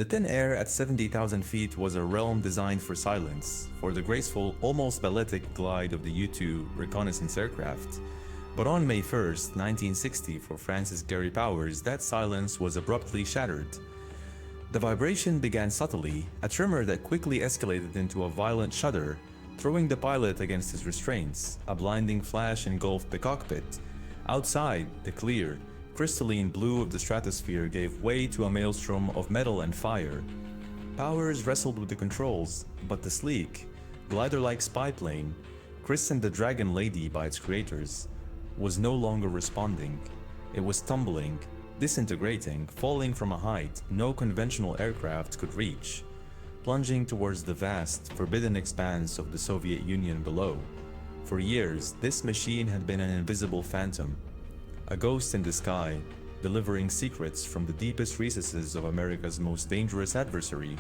The thin air at 70,000 feet was a realm designed for silence, for the graceful, almost balletic glide of the U-2 reconnaissance aircraft. But on May 1st, 1960, for Francis Gary Powers, that silence was abruptly shattered. The vibration began subtly, a tremor that quickly escalated into a violent shudder, throwing the pilot against his restraints. A blinding flash engulfed the cockpit. Outside, the clear, crystalline blue of the stratosphere gave way to a maelstrom of metal and fire. Powers wrestled with the controls, but the sleek, glider-like spy plane, christened the Dragon Lady by its creators, was no longer responding. It was tumbling, disintegrating, falling from a height no conventional aircraft could reach, plunging towards the vast, forbidden expanse of the Soviet Union below. For years, this machine had been an invisible phantom, a ghost in the sky, delivering secrets from the deepest recesses of America's most dangerous adversary.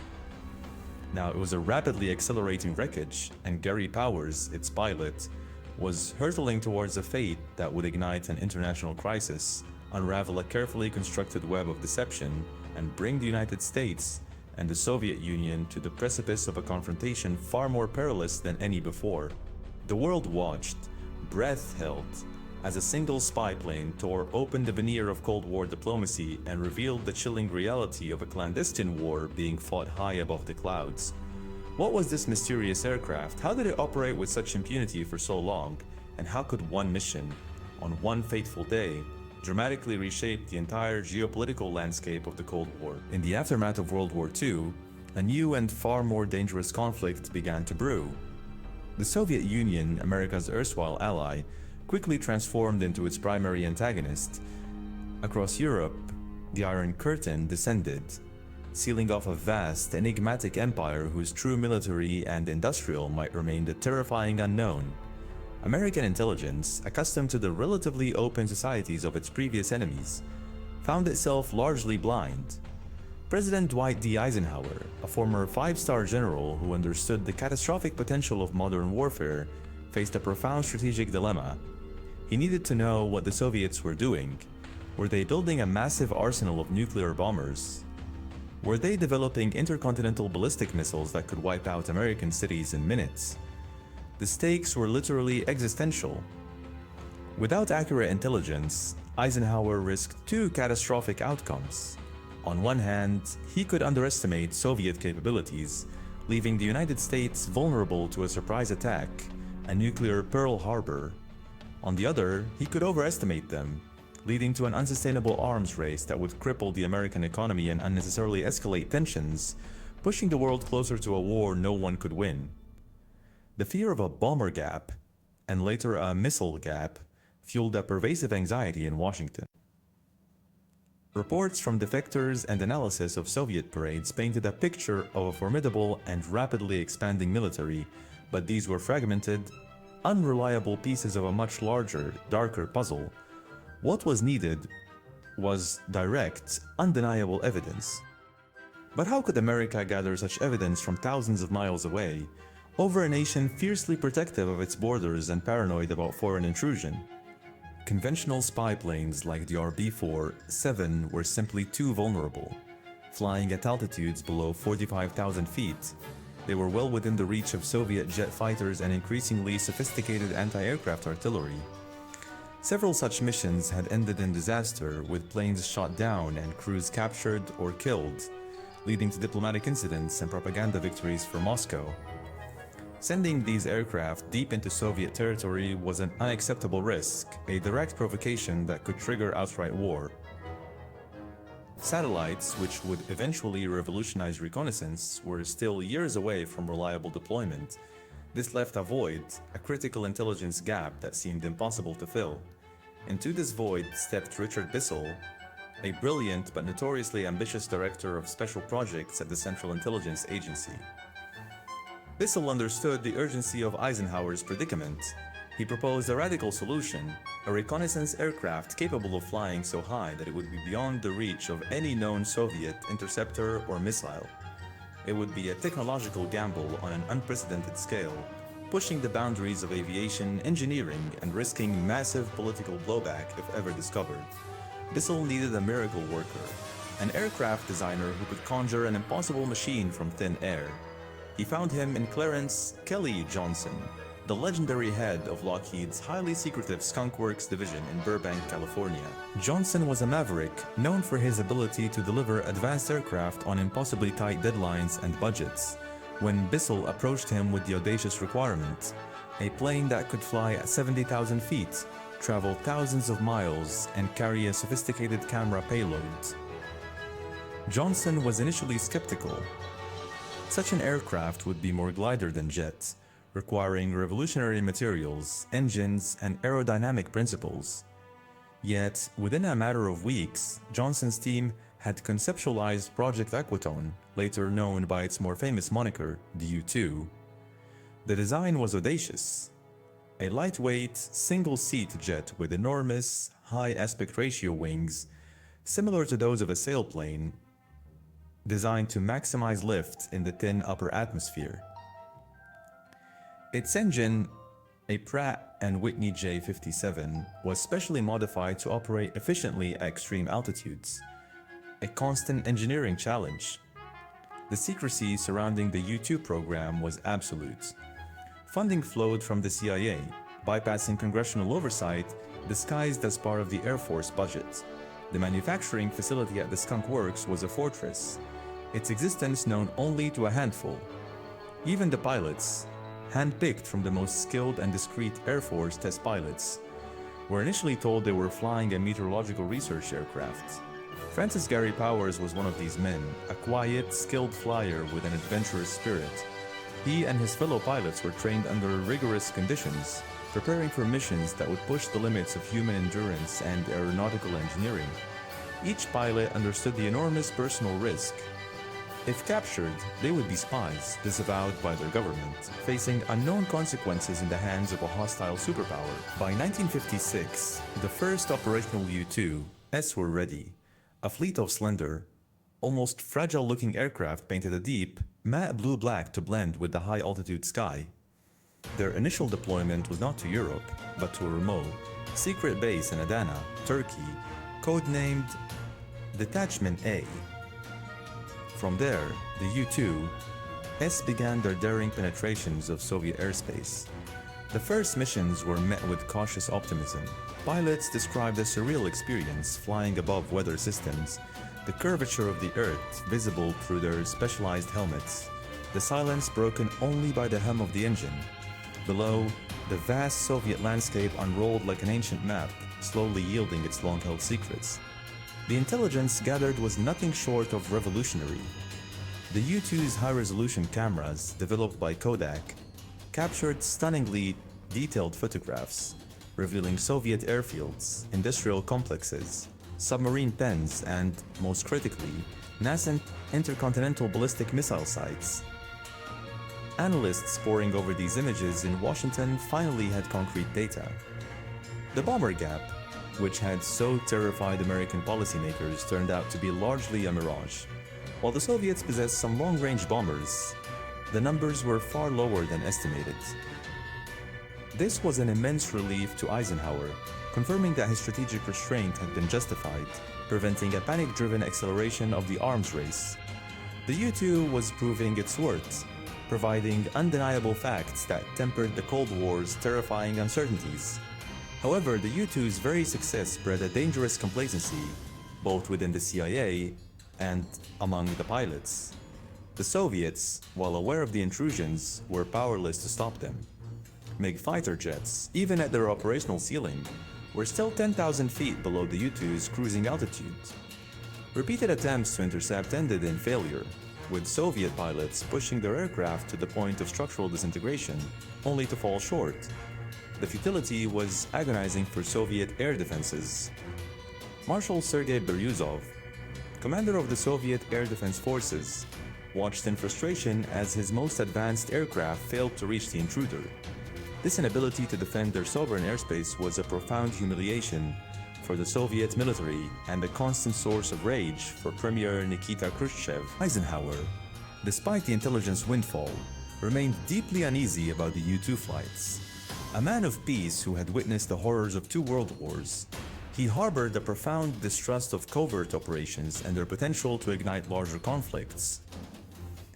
Now it was a rapidly accelerating wreckage, and Gary Powers, its pilot, was hurtling towards a fate that would ignite an international crisis, unravel a carefully constructed web of deception, and bring the United States and the Soviet Union to the precipice of a confrontation far more perilous than any before. The world watched, breath held, as a single spy plane tore open the veneer of Cold War diplomacy and revealed the chilling reality of a clandestine war being fought high above the clouds. What was this mysterious aircraft? How did it operate with such impunity for so long? And how could one mission, on one fateful day, dramatically reshape the entire geopolitical landscape of the Cold War? In the aftermath of World War II, a new and far more dangerous conflict began to brew. The Soviet Union, America's erstwhile ally, quickly transformed into its primary antagonist. Across Europe, the Iron Curtain descended, sealing off a vast, enigmatic empire whose true military and industrial might remain the terrifying unknown. American intelligence, accustomed to the relatively open societies of its previous enemies, found itself largely blind. President Dwight D. Eisenhower, a former five-star general who understood the catastrophic potential of modern warfare, faced a profound strategic dilemma. He needed to know what the Soviets were doing. Were they building a massive arsenal of nuclear bombers? Were they developing intercontinental ballistic missiles that could wipe out American cities in minutes? The stakes were literally existential. Without accurate intelligence, Eisenhower risked two catastrophic outcomes. On one hand, he could underestimate Soviet capabilities, leaving the United States vulnerable to a surprise attack, a nuclear Pearl Harbor. On the other, he could overestimate them, leading to an unsustainable arms race that would cripple the American economy and unnecessarily escalate tensions, pushing the world closer to a war no one could win. The fear of a bomber gap, and later a missile gap, fueled a pervasive anxiety in Washington. Reports from defectors and analysis of Soviet parades painted a picture of a formidable and rapidly expanding military, but these were fragmented, unreliable pieces of a much larger, darker puzzle. What was needed was direct, undeniable evidence. But how could America gather such evidence from thousands of miles away, over a nation fiercely protective of its borders and paranoid about foreign intrusion? Conventional spy planes like the RB-4-7 were simply too vulnerable. Flying at altitudes below 45,000 feet, they were well within the reach of Soviet jet fighters and increasingly sophisticated anti-aircraft artillery. Several such missions had ended in disaster, with planes shot down and crews captured or killed, leading to diplomatic incidents and propaganda victories for Moscow. Sending these aircraft deep into Soviet territory was an unacceptable risk, a direct provocation that could trigger outright war. Satellites, which would eventually revolutionize reconnaissance, were still years away from reliable deployment. This left a void, a critical intelligence gap that seemed impossible to fill. Into this void stepped Richard Bissell, a brilliant but notoriously ambitious director of special projects at the Central Intelligence Agency. Bissell understood the urgency of Eisenhower's predicament. He proposed a radical solution, a reconnaissance aircraft capable of flying so high that it would be beyond the reach of any known Soviet interceptor or missile. It would be a technological gamble on an unprecedented scale, pushing the boundaries of aviation engineering and risking massive political blowback if ever discovered. Bissell needed a miracle worker, an aircraft designer who could conjure an impossible machine from thin air. He found him in Clarence "Kelly" Johnson, the legendary head of Lockheed's highly secretive Skunk Works division in Burbank, California. Johnson was a maverick, known for his ability to deliver advanced aircraft on impossibly tight deadlines and budgets. When Bissell approached him with the audacious requirement, a plane that could fly at 70,000 feet, travel thousands of miles, and carry a sophisticated camera payload, Johnson was initially skeptical. Such an aircraft would be more glider than jet, requiring revolutionary materials, engines, and aerodynamic principles. Yet, within a matter of weeks, Johnson's team had conceptualized Project Aquatone, later known by its more famous moniker, the U-2. The design was audacious. A lightweight, single-seat jet with enormous, high aspect ratio wings, similar to those of a sailplane, designed to maximize lift in the thin upper atmosphere. Its engine, a Pratt & Whitney J57, was specially modified to operate efficiently at extreme altitudes, a constant engineering challenge. The secrecy surrounding the U-2 program was absolute. Funding flowed from the CIA, bypassing congressional oversight, disguised as part of the Air Force budget. The manufacturing facility at the Skunk Works was a fortress, its existence known only to a handful. Even the pilots, handpicked from the most skilled and discreet Air Force test pilots, were initially told they were flying a meteorological research aircraft. Francis Gary Powers was one of these men, a quiet, skilled flyer with an adventurous spirit. He and his fellow pilots were trained under rigorous conditions, preparing for missions that would push the limits of human endurance and aeronautical engineering. Each pilot understood the enormous personal risk. If captured, they would be spies, disavowed by their government, facing unknown consequences in the hands of a hostile superpower. By 1956, the first operational U-2s were ready. A fleet of slender, almost fragile-looking aircraft painted a deep, matte blue-black to blend with the high-altitude sky. Their initial deployment was not to Europe, but to a remote, secret base in Adana, Turkey, codenamed Detachment A. From there, the U-2s began their daring penetrations of Soviet airspace. The first missions were met with cautious optimism. Pilots described a surreal experience flying above weather systems, the curvature of the Earth visible through their specialized helmets, the silence broken only by the hum of the engine. Below, the vast Soviet landscape unrolled like an ancient map, slowly yielding its long-held secrets. The intelligence gathered was nothing short of revolutionary. The U-2's high-resolution cameras, developed by Kodak, captured stunningly detailed photographs, revealing Soviet airfields, industrial complexes, submarine pens, and, most critically, nascent intercontinental ballistic missile sites. Analysts poring over these images in Washington finally had concrete data. The bomber gap, which had so terrified American policymakers, turned out to be largely a mirage. While the Soviets possessed some long-range bombers, the numbers were far lower than estimated. This was an immense relief to Eisenhower, confirming that his strategic restraint had been justified, preventing a panic-driven acceleration of the arms race. The U-2 was proving its worth, providing undeniable facts that tempered the Cold War's terrifying uncertainties. However, the U-2's very success bred a dangerous complacency, both within the CIA and among the pilots. The Soviets, while aware of the intrusions, were powerless to stop them. MiG fighter jets, even at their operational ceiling, were still 10,000 feet below the U-2's cruising altitude. Repeated attempts to intercept ended in failure, with Soviet pilots pushing their aircraft to the point of structural disintegration, only to fall short. The futility was agonizing for Soviet air defenses. Marshal Sergei Beryuzov, commander of the Soviet Air Defense Forces, watched in frustration as his most advanced aircraft failed to reach the intruder. This inability to defend their sovereign airspace was a profound humiliation for the Soviet military and a constant source of rage for Premier Nikita Khrushchev. Eisenhower, despite the intelligence windfall, remained deeply uneasy about the U-2 flights. A man of peace who had witnessed the horrors of two world wars, He harbored a profound distrust of covert operations and their potential to ignite larger conflicts.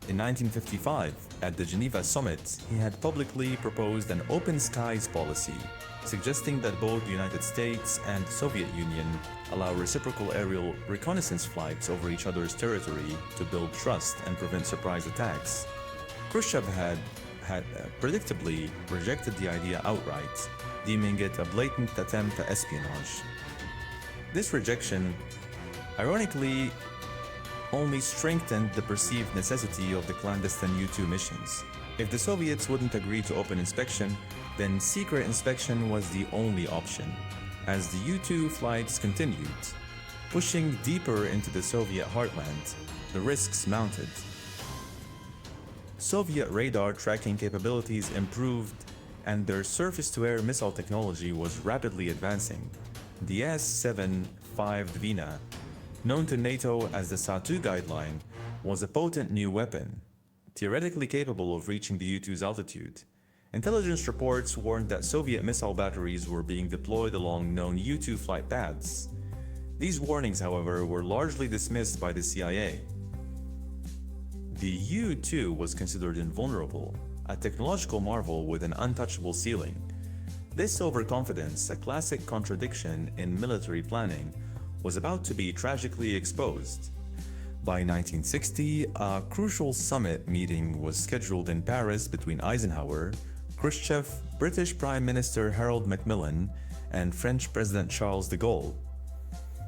In 1955, at the Geneva Summit, he had publicly proposed an open skies policy, suggesting that both the United States and the Soviet Union allow reciprocal aerial reconnaissance flights over each other's territory to build trust and prevent surprise attacks. Khrushchev had predictably rejected the idea outright, deeming it a blatant attempt at espionage. This rejection, ironically, only strengthened the perceived necessity of the clandestine U-2 missions. If the Soviets wouldn't agree to open inspection, then secret inspection was the only option. As the U-2 flights continued, pushing deeper into the Soviet heartland, the risks mounted. Soviet radar tracking capabilities improved, and their surface-to-air missile technology was rapidly advancing. The S-7 Dvina, known to NATO as the Sa-2 guideline, was a potent new weapon, theoretically capable of reaching the U-2's altitude. Intelligence reports warned that Soviet missile batteries were being deployed along known U-2 flight paths. These warnings, however, were largely dismissed by the CIA. The U-2 was considered invulnerable, a technological marvel with an untouchable ceiling. This overconfidence, a classic contradiction in military planning, was about to be tragically exposed. By 1960, a crucial summit meeting was scheduled in Paris between Eisenhower, Khrushchev, British Prime Minister Harold Macmillan, and French President Charles de Gaulle.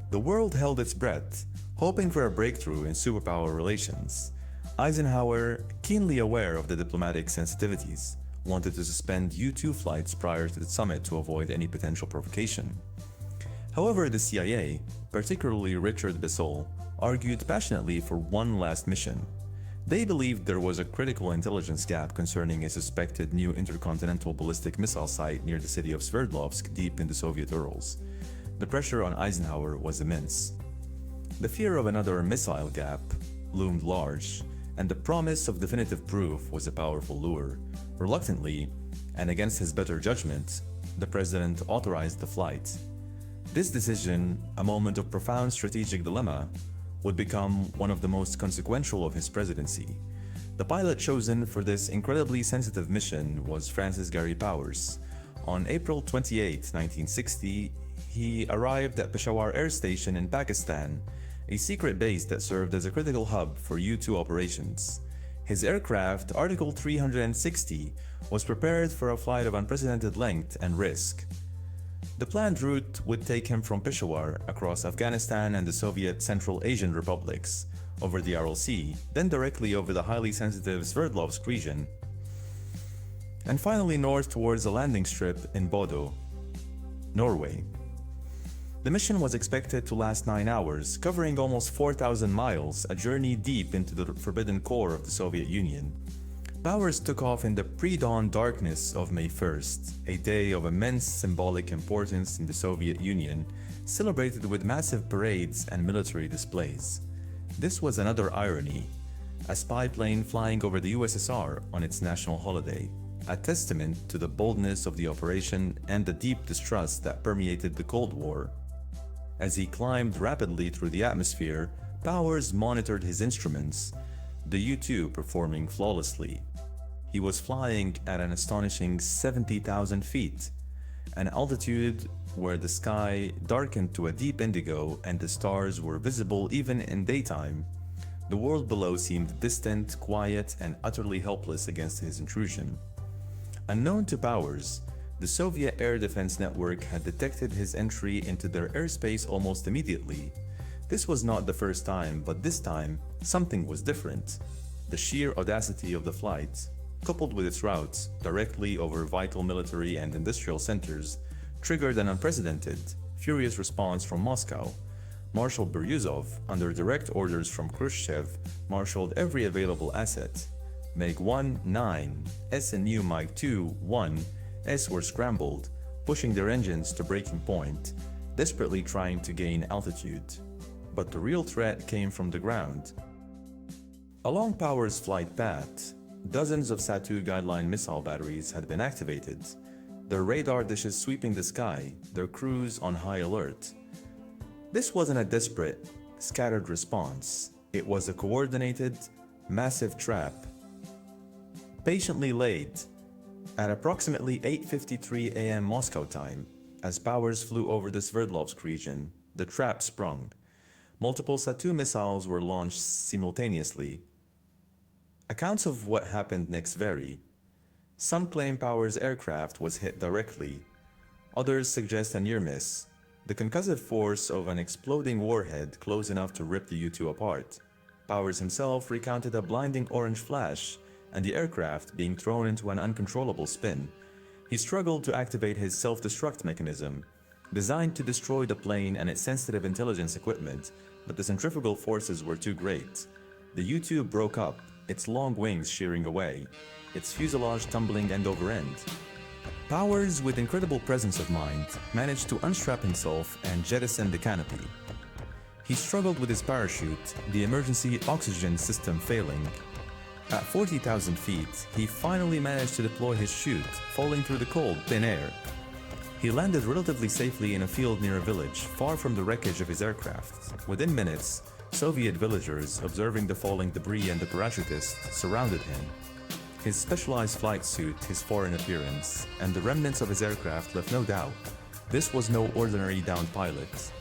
The world held its breath, hoping for a breakthrough in superpower relations. Eisenhower, keenly aware of the diplomatic sensitivities, wanted to suspend U-2 flights prior to the summit to avoid any potential provocation. However, the CIA, particularly Richard Bissell, argued passionately for one last mission. They believed there was a critical intelligence gap concerning a suspected new intercontinental ballistic missile site near the city of Sverdlovsk deep in the Soviet Urals. The pressure on Eisenhower was immense. The fear of another missile gap loomed large, and the promise of definitive proof was a powerful lure. Reluctantly, and against his better judgment, the president authorized the flight. This decision, a moment of profound strategic dilemma, would become one of the most consequential of his presidency. The pilot chosen for this incredibly sensitive mission was Francis Gary Powers. On April 28, 1960, he arrived at Peshawar Air Station in Pakistan, a secret base that served as a critical hub for U-2 operations. His aircraft, Article 360, was prepared for a flight of unprecedented length and risk. The planned route would take him from Peshawar across Afghanistan and the Soviet Central Asian republics, over the Aral Sea, then directly over the highly sensitive Sverdlovsk region, and finally north towards a landing strip in Bodo, Norway. The mission was expected to last 9 hours, covering almost 4,000 miles, a journey deep into the forbidden core of the Soviet Union. Powers took off in the pre-dawn darkness of May 1st, a day of immense symbolic importance in the Soviet Union, celebrated with massive parades and military displays. This was another irony, a spy plane flying over the USSR on its national holiday, a testament to the boldness of the operation and the deep distrust that permeated the Cold War. As he climbed rapidly through the atmosphere, Powers monitored his instruments, the U-2 performing flawlessly. He was flying at an astonishing 70,000 feet, an altitude where the sky darkened to a deep indigo and the stars were visible even in daytime. The world below seemed distant, quiet, and utterly helpless against his intrusion. Unknown to Powers, the Soviet Air Defense Network had detected his entry into their airspace almost immediately. This was not the first time, but this time, something was different. The sheer audacity of the flight, coupled with its routes directly over vital military and industrial centers, triggered an unprecedented, furious response from Moscow. Marshal Beryuzov, under direct orders from Khrushchev, marshaled every available asset. MiG-1-9, S and U MiG-2-1, S were scrambled, pushing their engines to breaking point, desperately trying to gain altitude. But the real threat came from the ground. Along Powers' flight path, dozens of Sa-2 guideline missile batteries had been activated, their radar dishes sweeping the sky, their crews on high alert. This wasn't a desperate, scattered response. It was a coordinated, massive trap, patiently laid. At approximately 8:53 a.m. Moscow time, as Powers flew over the Sverdlovsk region, the trap sprung. Multiple Sa-2 missiles were launched simultaneously. Accounts of what happened next vary. Some claim Powers' aircraft was hit directly. Others suggest a near miss, the concussive force of an exploding warhead close enough to rip the U-2 apart. Powers himself recounted a blinding orange flash and the aircraft being thrown into an uncontrollable spin. He struggled to activate his self-destruct mechanism, designed to destroy the plane and its sensitive intelligence equipment, but the centrifugal forces were too great. The U-2 broke up, its long wings shearing away, its fuselage tumbling end over end. Powers, with incredible presence of mind, managed to unstrap himself and jettison the canopy. He struggled with his parachute, the emergency oxygen system failing. At 40,000 feet, he finally managed to deploy his chute, falling through the cold, thin air. He landed relatively safely in a field near a village, far from the wreckage of his aircraft. Within minutes, Soviet villagers, observing the falling debris and the parachutist, surrounded him. His specialized flight suit, his foreign appearance, and the remnants of his aircraft left no doubt. This was no ordinary downed pilot.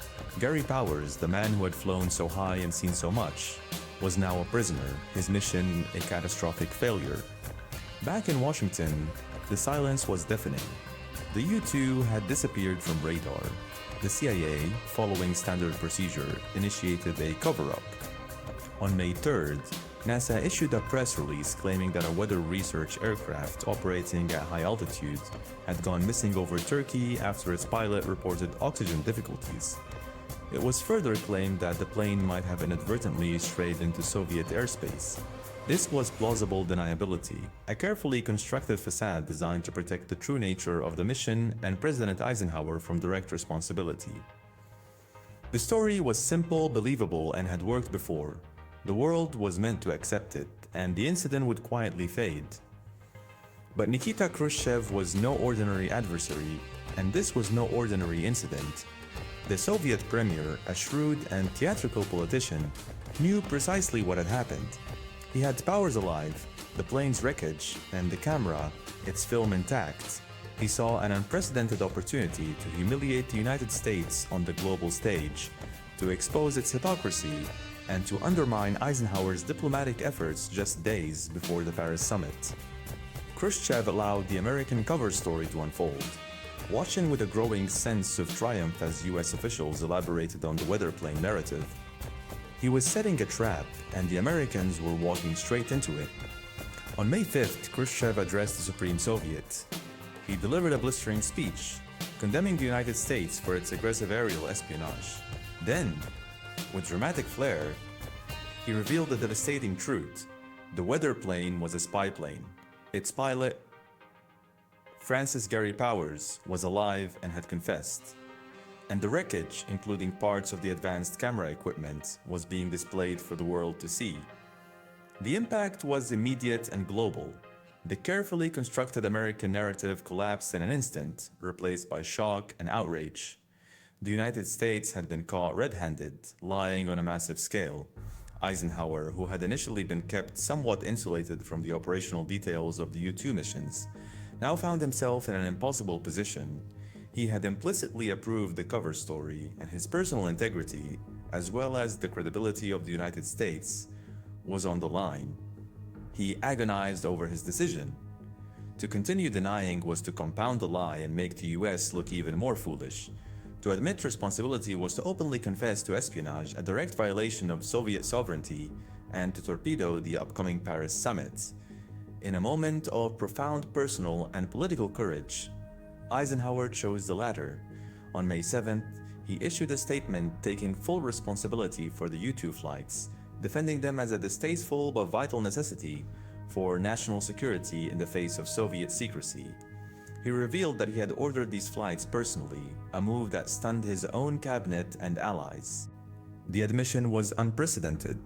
Gary Powers, the man who had flown so high and seen so much, was now a prisoner, his mission a catastrophic failure. Back in Washington, the silence was deafening. The U-2 had disappeared from radar. The CIA, following standard procedure, initiated a cover-up. On May 3rd, NASA issued a press release claiming that a weather research aircraft operating at high altitude had gone missing over Turkey after its pilot reported oxygen difficulties. It was further claimed that the plane might have inadvertently strayed into Soviet airspace. This was plausible deniability, a carefully constructed facade designed to protect the true nature of the mission and President Eisenhower from direct responsibility. The story was simple, believable, and had worked before. The world was meant to accept it, and the incident would quietly fade. But Nikita Khrushchev was no ordinary adversary, and this was no ordinary incident. The Soviet premier, a shrewd and theatrical politician, knew precisely what had happened. He had Powers alive, the plane's wreckage, and the camera, its film intact. He saw an unprecedented opportunity to humiliate the United States on the global stage, to expose its hypocrisy, and to undermine Eisenhower's diplomatic efforts just days before the Paris summit. Khrushchev allowed the American cover story to unfold, watching with a growing sense of triumph as US officials elaborated on the weather plane narrative. He was setting a trap, and the Americans were walking straight into it. On May 5th, Khrushchev addressed the Supreme Soviet. He delivered a blistering speech, condemning the United States for its aggressive aerial espionage. Then, with dramatic flair, he revealed the devastating truth. The weather plane was a spy plane. Its pilot, Francis Gary Powers, was alive and had confessed. And the wreckage, including parts of the advanced camera equipment, was being displayed for the world to see. The impact was immediate and global. The carefully constructed American narrative collapsed in an instant, replaced by shock and outrage. The United States had been caught red-handed, lying on a massive scale. Eisenhower, who had initially been kept somewhat insulated from the operational details of the U-2 missions, now found himself in an impossible position. He had implicitly approved the cover story, and his personal integrity, as well as the credibility of the United States, was on the line. He agonized over his decision. To continue denying was to compound the lie and make the US look even more foolish. To admit responsibility was to openly confess to espionage, a direct violation of Soviet sovereignty, and to torpedo the upcoming Paris summit. In a moment of profound personal and political courage, Eisenhower chose the latter. On May 7th, he issued a statement taking full responsibility for the U-2 flights, defending them as a distasteful but vital necessity for national security in the face of Soviet secrecy. He revealed that he had ordered these flights personally, a move that stunned his own cabinet and allies. The admission was unprecedented.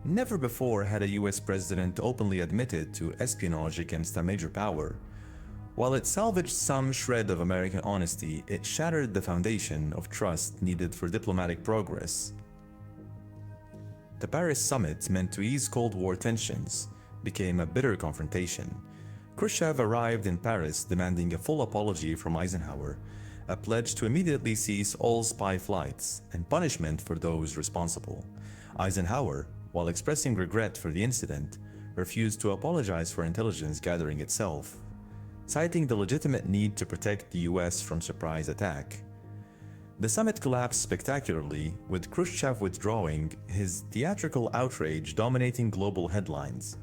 Never before had a US president openly admitted to espionage against a major power. While it salvaged some shred of American honesty, it shattered the foundation of trust needed for diplomatic progress. The Paris summit, meant to ease Cold War tensions, became a bitter confrontation. Khrushchev arrived in Paris demanding a full apology from Eisenhower, a pledge to immediately cease all spy flights, and punishment for those responsible. Eisenhower, while expressing regret for the incident, refused to apologize for intelligence gathering itself, citing the legitimate need to protect the US from surprise attack. The summit collapsed spectacularly, with Khrushchev withdrawing, his theatrical outrage dominating global headlines.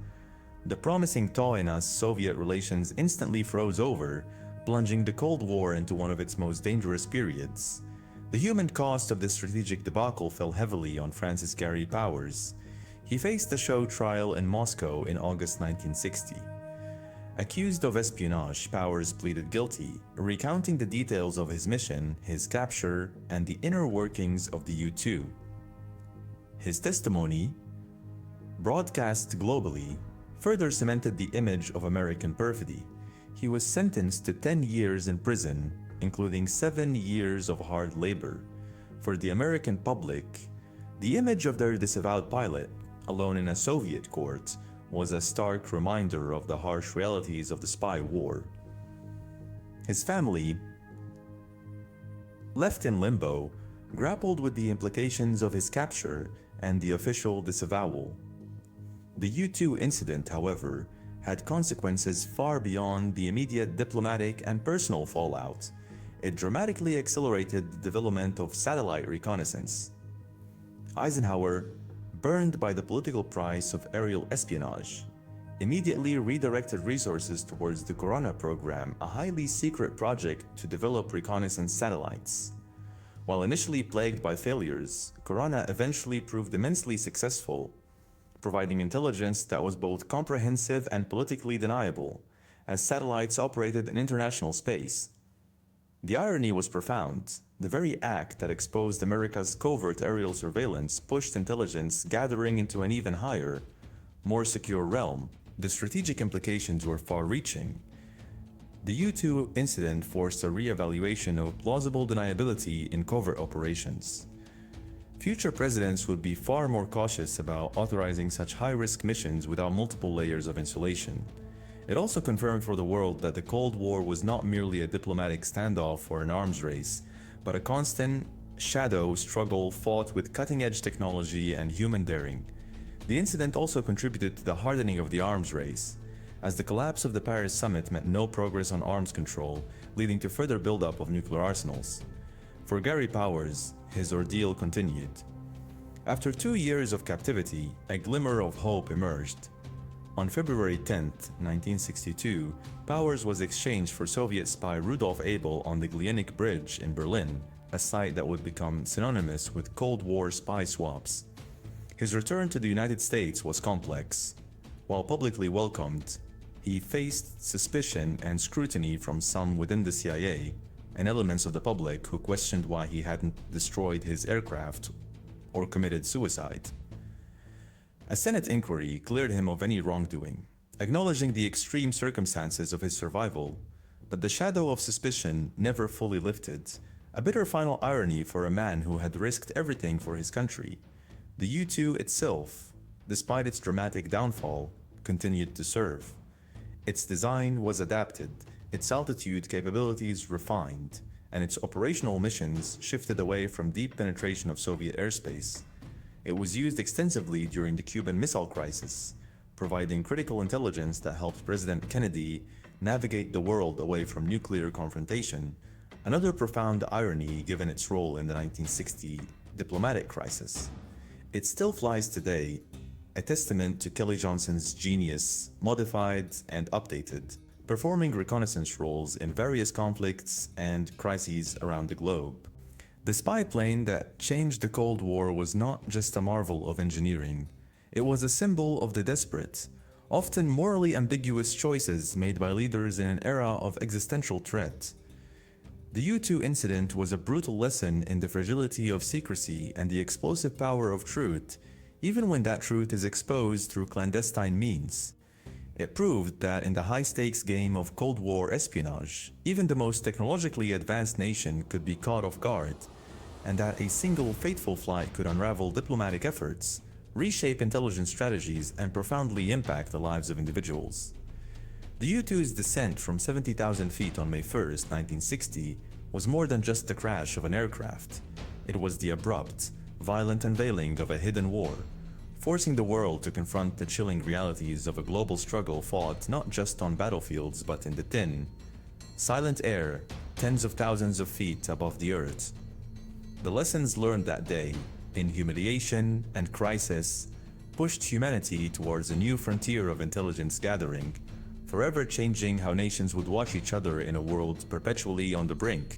The promising thaw in US-Soviet relations instantly froze over, plunging the Cold War into one of its most dangerous periods. The human cost of this strategic debacle fell heavily on Francis Gary Powers. He faced a show trial in Moscow in August 1960. Accused of espionage, Powers pleaded guilty, recounting the details of his mission, his capture, and the inner workings of the U-2. His testimony, broadcast globally, further cemented the image of American perfidy. He was sentenced to 10 years in prison, including 7 years of hard labor. For the American public, the image of their disavowed pilot, alone in a Soviet court, was a stark reminder of the harsh realities of the spy war. His family, left in limbo, grappled with the implications of his capture and the official disavowal. The U-2 incident, however, had consequences far beyond the immediate diplomatic and personal fallout. It dramatically accelerated the development of satellite reconnaissance. Eisenhower, burned by the political price of aerial espionage, immediately redirected resources towards the Corona program, a highly secret project to develop reconnaissance satellites. While initially plagued by failures, Corona eventually proved immensely successful, providing intelligence that was both comprehensive and politically deniable, as satellites operated in international space. The irony was profound. The very act that exposed America's covert aerial surveillance pushed intelligence gathering into an even higher, more secure realm. The strategic implications were far-reaching. The U-2 incident forced a re-evaluation of plausible deniability in covert operations. Future presidents would be far more cautious about authorizing such high-risk missions without multiple layers of insulation. It also confirmed for the world that the Cold War was not merely a diplomatic standoff or an arms race, but a constant shadow struggle fought with cutting-edge technology and human daring. The incident also contributed to the hardening of the arms race, as the collapse of the Paris summit meant no progress on arms control, leading to further buildup of nuclear arsenals. For Gary Powers, his ordeal continued. After 2 years of captivity, a glimmer of hope emerged. On February 10, 1962, Powers was exchanged for Soviet spy Rudolf Abel on the Glienicke Bridge in Berlin, a site that would become synonymous with Cold War spy swaps. His return to the United States was complex. While publicly welcomed, he faced suspicion and scrutiny from some within the CIA and elements of the public who questioned why he hadn't destroyed his aircraft or committed suicide. A Senate inquiry cleared him of any wrongdoing, acknowledging the extreme circumstances of his survival, but the shadow of suspicion never fully lifted, a bitter final irony for a man who had risked everything for his country. The U-2 itself, despite its dramatic downfall, continued to serve. Its design was adapted, its altitude capabilities refined, and its operational missions shifted away from deep penetration of Soviet airspace. It was used extensively during the Cuban Missile Crisis, providing critical intelligence that helped President Kennedy navigate the world away from nuclear confrontation, another profound irony given its role in the 1960 diplomatic crisis. It still flies today, a testament to Kelly Johnson's genius, modified and updated, performing reconnaissance roles in various conflicts and crises around the globe. The spy plane that changed the Cold War was not just a marvel of engineering. It was a symbol of the desperate, often morally ambiguous choices made by leaders in an era of existential threat. The U-2 incident was a brutal lesson in the fragility of secrecy and the explosive power of truth, even when that truth is exposed through clandestine means. It proved that in the high-stakes game of Cold War espionage, even the most technologically advanced nation could be caught off guard, and that a single fateful flight could unravel diplomatic efforts, reshape intelligence strategies, and profoundly impact the lives of individuals. The U-2's descent from 70,000 feet on May 1st, 1960, was more than just the crash of an aircraft. It was the abrupt, violent unveiling of a hidden war, forcing the world to confront the chilling realities of a global struggle fought not just on battlefields but in the thin, silent air, tens of thousands of feet above the earth. The lessons learned that day, in humiliation and crisis, pushed humanity towards a new frontier of intelligence gathering, forever changing how nations would watch each other in a world perpetually on the brink